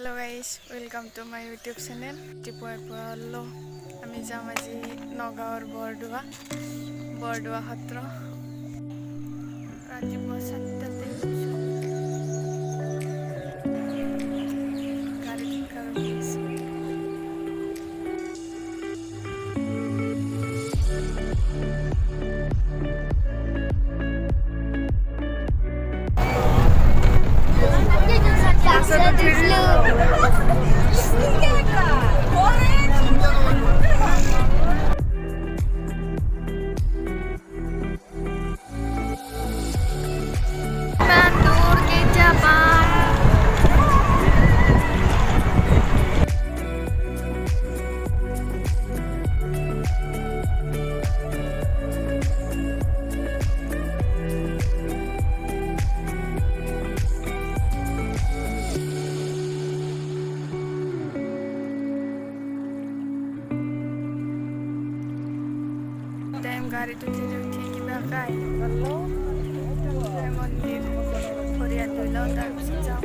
Hello guys welcome to my YouTube channel टिपुआरपरालो आमी जाम আজি नगाँवर बरदुआ सत्र रातिपुवा 7टाতে উঠছো গাড়ী ঠিক কৰি আছো गाड़ी तो चीज उठी कि बाकाई बल्लो मंदिर फरिया दिलो तार पिছত जाओ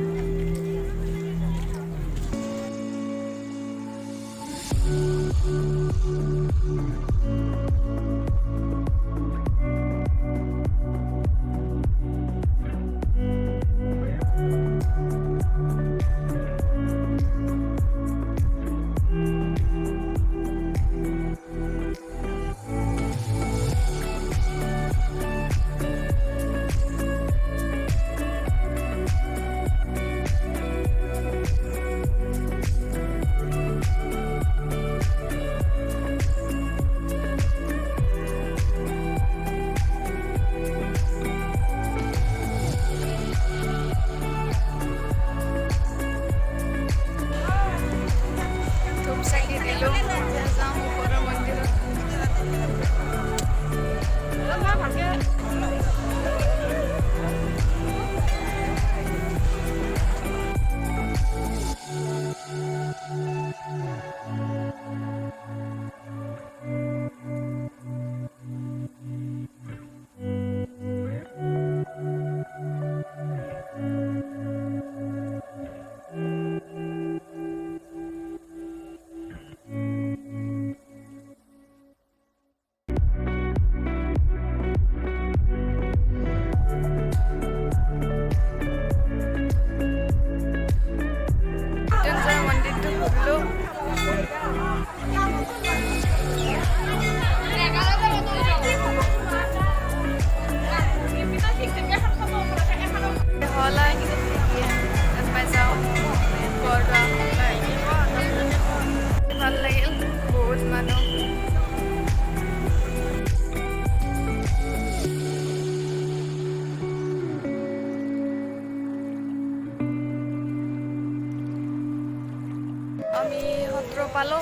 আমি সত্ৰ পালো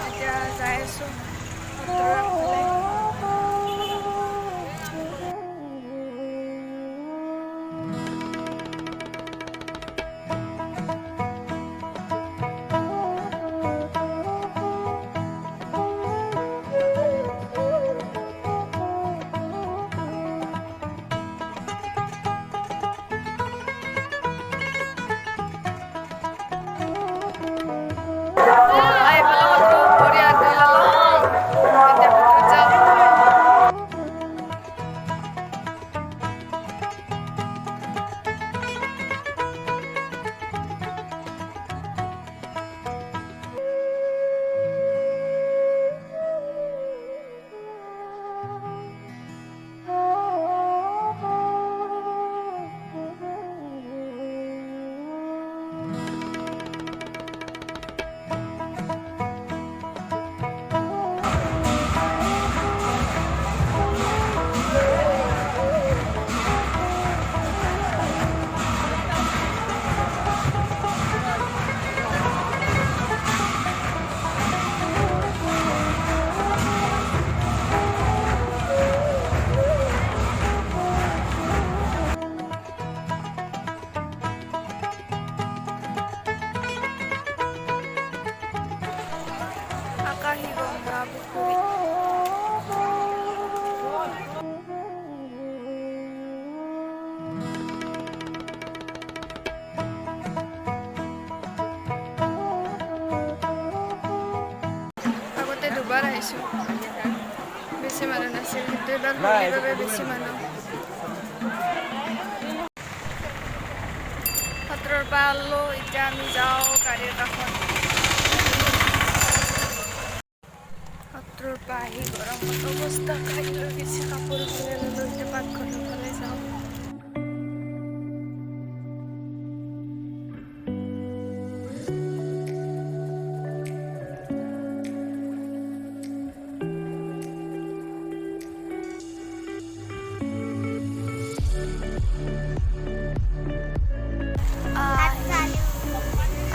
এতিয়া যাই আছো Ay, pala ko to, Korea, আহিছোঁ। বেছি মানুহ নাছিল, কিন্তু এইবাৰ হোলীৰ বাবে বেছি মানুহ। সত্ৰৰ পৰা ওলালোঁ, এতিয়া আমি যাওঁ গাড়ীৰ কাষত। সত্ৰৰ পৰা আহি গৰমত অৱস্থা খাই লৈ গৈছে, কাপোৰ ফালে ল'লোঁ, এতিয়া পাকঘৰৰ ফালে যাওঁ।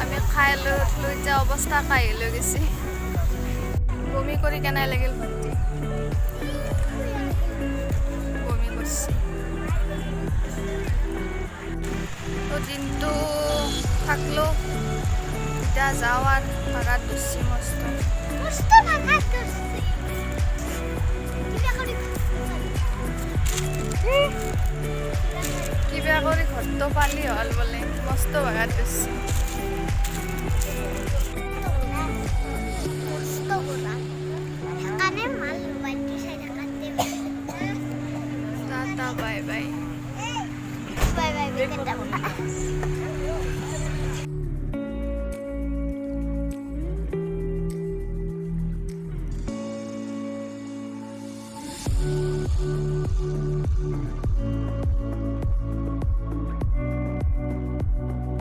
আমি খাই লৈ এতিয়া অৱস্থা কাঢ়ি লৈ গৈছে। বমি কৰি কেনে লাগিল ভণ্টি? বমি কৰিছে। তো দিনটো থাকলো, এতিয়া যাওঁ আৰু ভাগাত ধরছি মস্ত। কিবা কৰি ঘৰটো পালি হল বোলে, মস্ত ভাগাত ধরছি। Tata bye bye. Bye bye.